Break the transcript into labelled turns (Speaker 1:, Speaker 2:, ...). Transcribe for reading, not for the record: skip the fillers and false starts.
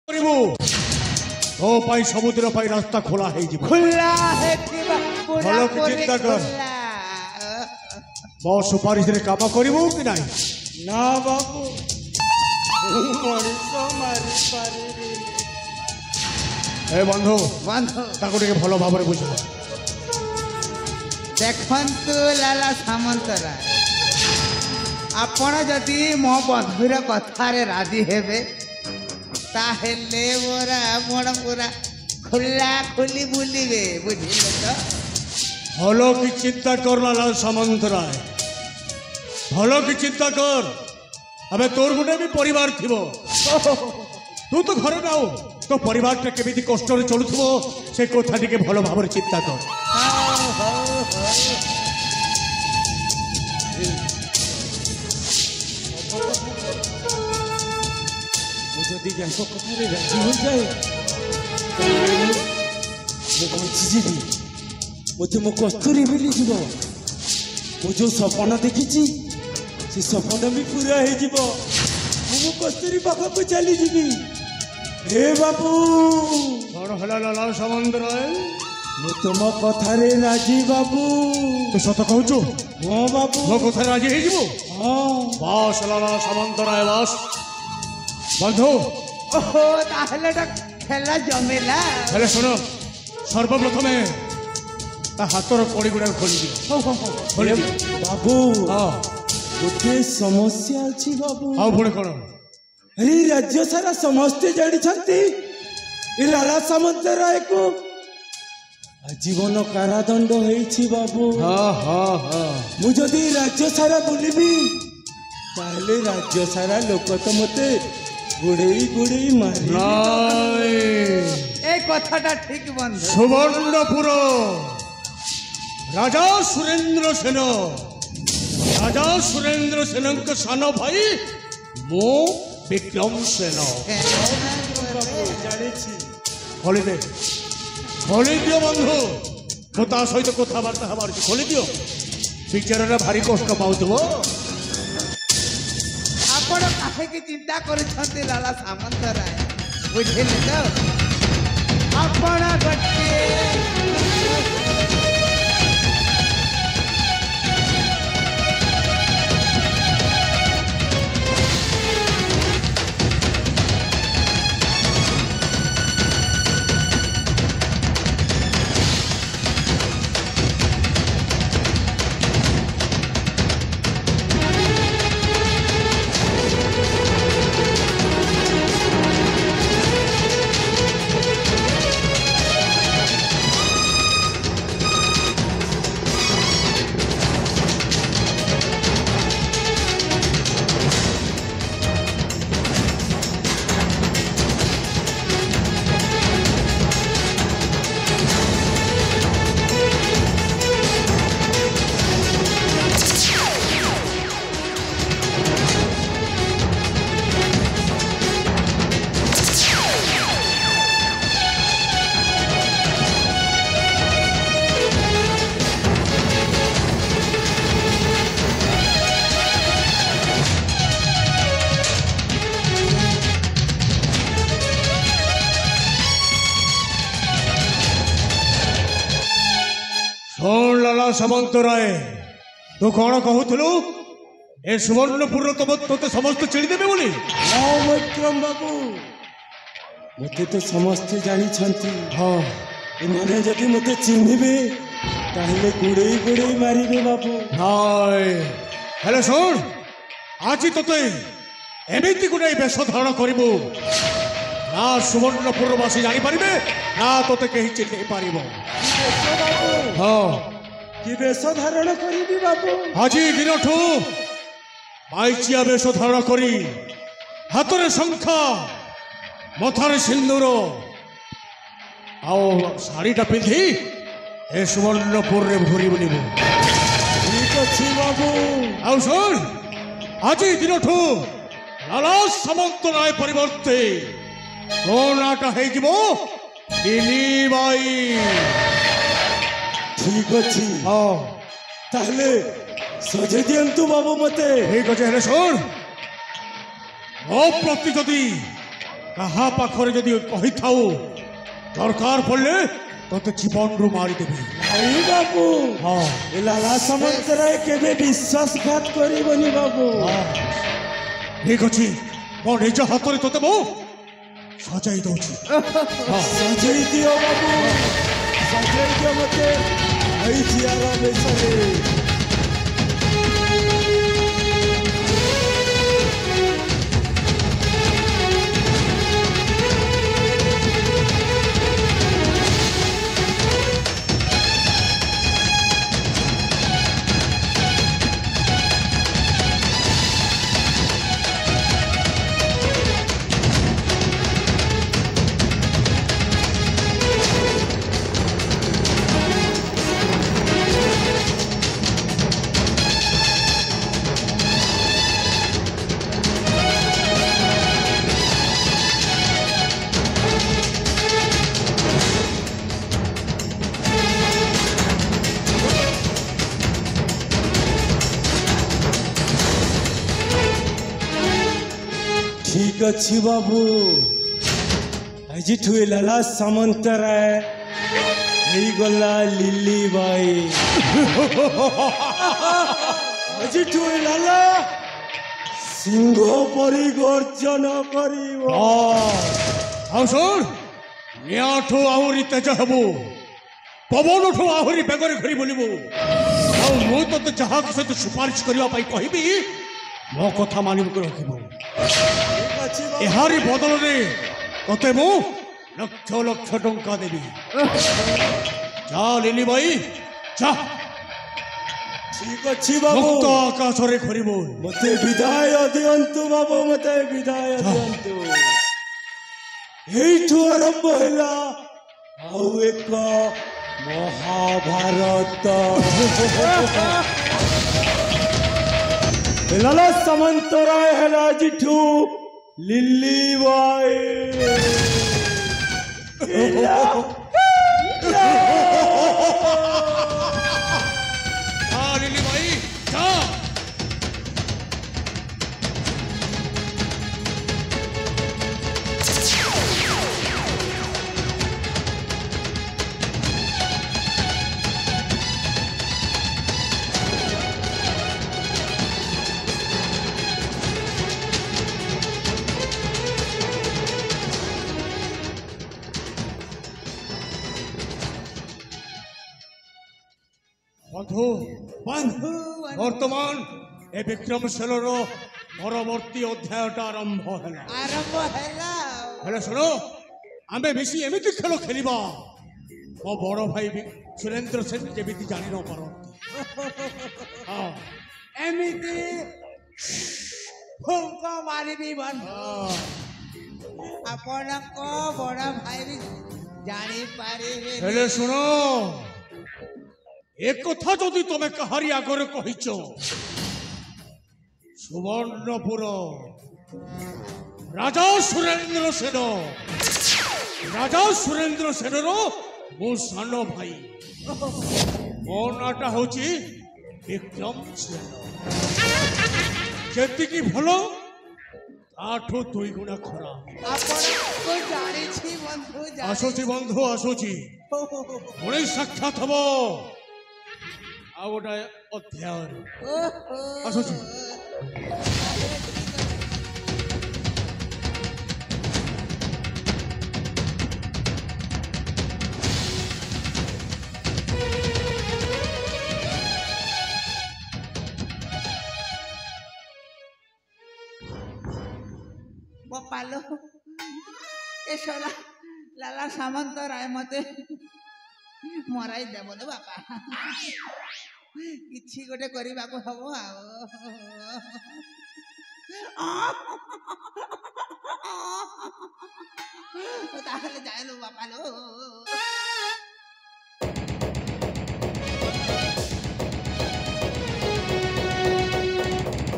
Speaker 1: तो पाई समुद्र पाई रास्ता खोला है जी
Speaker 2: खुला है पूरा
Speaker 1: चिंता कर बहुत सुपारिश रे काम करिवो कि नाही
Speaker 2: ना बाबू मरिस मारि पारि
Speaker 1: ए बंधु
Speaker 2: बंधु
Speaker 1: ताको टिके भलो भाबरे बुझो
Speaker 2: देखंतु लाला सामंतराय आपण जदि मो बंधुर कथारे राजी हेबे ताहेले मोरा आपण पूरा खुला खुली बुलिबे बुझिले तो
Speaker 1: भलो की चिंता कर लाला सामंतराय भलो की चिंता कर अबे तोर गुटे भी परिवार थिबो तू तो घरे नाओ तो परिवार टा केमिति कष्ट रे चलुथबो से कोथा टिके भलो भाबरे चिंता कर
Speaker 3: जदि जाको कथा रे राजी हो जाए मो बंची जीवी मुझे मो कस्तूरी मिली जीव मो जो सपन देखी से सपन भी पूरा हो जीव मो कस्तूरी पाखा को चली जीवी हे बाबू
Speaker 1: कौन हला लाला सामंतराय
Speaker 3: मो तुम कथा रे राजी बाबू
Speaker 1: तू सत कहूचु
Speaker 3: हां बाबू
Speaker 1: मो कथा राजी हे जीवो
Speaker 3: हां
Speaker 1: बास लाला सामंतराय बास बंधु
Speaker 2: ओहो ताहले तो खेला जमेला
Speaker 1: हेले सुनो सर्वप्रथमे ता हातर कड़ी गुडा खोली दियो खोली दियो
Speaker 3: बाबू
Speaker 1: हां
Speaker 3: गोटे समस्या अछि बाबू
Speaker 1: आ पुणे कोन
Speaker 3: अरे राज्य सारा समस्ते जानी छंती ए लाला सामंतराय को आजीवन कारादंड होईछि बाबू
Speaker 1: हां हां हां
Speaker 3: मु जदी राज्य सारा बुलिबी ताहले राज्य सारा लोक तो मते गुड़ेई गुड़ेई मारी
Speaker 1: नाई
Speaker 2: ए कथाटा ठीक बंधु
Speaker 1: सुवर्णपुर राजा सुरेंद्र सेन के सान भाई मो विक्रम सेन
Speaker 3: जानी छी
Speaker 1: खोली दियो बंधु मो ता सहित कथबार्ता हबार खोली दियो बिचारा भारी कष्ट पाउथबो
Speaker 2: आपण काहे की चिंता करछंती लाला सामंतराय बुझिले तो आपण गट्टे
Speaker 1: लाला सामंतराय तू कौन कहूलु ए सुवर्णपुर तो समस्त चिड़ी देवे बोली
Speaker 3: विक्रम बाबू मते तो समस्ते जानी छंती
Speaker 1: हाँ
Speaker 3: एमाने जदि मते चिन्हिबे ताहले गुड़ेई गुड़ेई मारिबे बाबू
Speaker 1: नाय हेले सुन आज तोते एमिति गुडे बेश धारण करिबु ना सुवर्णपुर वासी जानी पारिबे ना तोते कहीं चिन्हि पारिबो हाँ
Speaker 3: कि बेश धारण करिबी बाबू
Speaker 1: आज दिनठू माइचिया बेश धारण करी हाथरे शंखा मथारे सिंदूर आओ शाड़ीटा पिंधि ए सुवर्णपुर रे घूरी बुलिबु
Speaker 3: ठीक अछि बाबू
Speaker 1: आओ सुन आज दिनठू लाला सामंतराय परिवर्ते कोनाटा हे जीवो दिली बाई
Speaker 3: ठीक अछि
Speaker 1: हाँ
Speaker 3: ताहले सजे दियंतु बाबू मते
Speaker 1: ठीक अच्छे हेले सुन मो प्रति जदि কাহা পাখরে যদি কহি থাও দরকার পড়লে তোতে জীবনরু মারিদেবি।
Speaker 3: ନାଇଁ ବାବୁ
Speaker 1: ହଁ
Speaker 3: ଏ ଲାଲା ସାମନ୍ତରାୟ କେବେ ବିଶ୍ୱାସଘାତ କରିବନି ବାବୁ।
Speaker 1: ହଁ ଠିକ ଅଛି ମୋ ନିଜ ହାତରେ ତୋତେ ମୁଁ ସଜାଇ ଦଉଛି। ହଁ
Speaker 3: ସଜେଇ ଦିଅ ବାବୁ, ସଜେଇ ଦିଅ ମତେ ଏଇ ଝିଅର ବେଶରେ। ঠিক ଅଛି ବାବୁ, ଆଜିଠୁ ଏ ଲାଲା ସାମନ୍ତରାୟ ହେଇଗଲା ଲିଲି ବାଇ। ଆଜିଠୁ ଏ ଲାଲା ସିଂହ ପରି ଗର୍ଜନ କରିବ।
Speaker 1: ଆଉ ଶୁଣ ନିଆଠୁ ଆହୁରି ତେଜ ହେବୁ, ପବନଠୁ ଆହୁରି ବେଗରେ ଘୁରି ବୁଲିବୁ। ଆଉ ମୁଁ ତୋତେ ଯାହା ସହିତ ସୁପାରିଶ କରିବା ପାଇଁ କହିବି ମୋ କଥା ମାନିବାକୁ ରଖିବୁ।
Speaker 3: ଠିକ ଅଛି ବାବୁ।
Speaker 1: ଏହାରି ବଦଳରେ ତତେ ମୁଁ ଲକ୍ଷ ଲକ୍ଷ ଟଙ୍କା ଦେବି। ଯା ଲିଲି ବାଇ ଯା,
Speaker 3: ଠିକ ଅଛି ବାବୁ,
Speaker 1: ମୁକ୍ତ ଆକାଶରେ ଘୁରିବୁ।
Speaker 3: ମତେ ବିଦାୟ ଦିଅନ୍ତୁ ବାବୁ, ମତେ ବିଦାୟ ଦିଅନ୍ତୁ। ଏଇଠୁ ଆରମ୍ଭ ହେଲା ଆଉ ଏକ ମହାଭାରତ। ଲାଲା ସାମନ୍ତରାୟ ହେଲା ଆଜିଠୁ ଲିଲି ବାଇ।
Speaker 1: ଯା ଲିଲି ବାଇ ଯା। ବନ୍ଧୁ
Speaker 2: ବନ୍ଧୁ
Speaker 1: ବର୍ତ୍ତମାନ ଏ ବିକ୍ରମଶୀଳର ପରବର୍ତ୍ତୀ ଅଧ୍ୟାୟଟା ଆରମ୍ଭ ହେଲା।
Speaker 2: ଆରମ୍ଭ ହେଲା।
Speaker 1: ହେଲେ ଶୁଣ, ଆମେ ମିଶି ଏମିତି ଖେଳ ଖେଳିବା ମୋ ବଡ଼ ଭାଇ ସୁରେନ୍ଦ୍ର ସେନ ଯେମିତି ଜାଣି ନ ପାରନ୍ତି। ହଁ
Speaker 2: ଏମିତି ଫୁଙ୍କ ମାରିବି ବନ୍ଧୁ, ଆପଣଙ୍କ ବଡ଼ ଭାଇ ବି ଜାଣିପାରିବେ।
Speaker 1: ହେଲେ ଶୁଣ, একথা যদি তুমি কাহারি আগরে কহিছ সুবর্ণপুর রাজা সুরেন্দ্র সেন, রাজা সুরেন্দ্র সেনর মো সান ভাই, মো নাটা হচ্ছে বিক্রম সেন। যেতিকি ভাল তাঠু দুই গুণা খরাপ।
Speaker 2: ଆପଣଙ୍କୁ ଜାଣିଛି ବନ୍ଧୁ,
Speaker 1: আসুচি বন্ধু আসুচি, পুଣି সাক্ষাৎ হব ଆଉ ଗୋଟେ ଅଧ୍ୟାୟରେ। ଆସୁଛି।
Speaker 2: ଗୋପାଲ ଏସଲା ଲାଲା ସାମନ୍ତରାୟ ମତେ ମରାଇ ଦେବ ତ ବାପା, କିଛି ଗୋଟେ କରିବାକୁ ହବ ଆଉ। ତାହେଲେ ଯାଇଲୁ ବାପାଲୋ।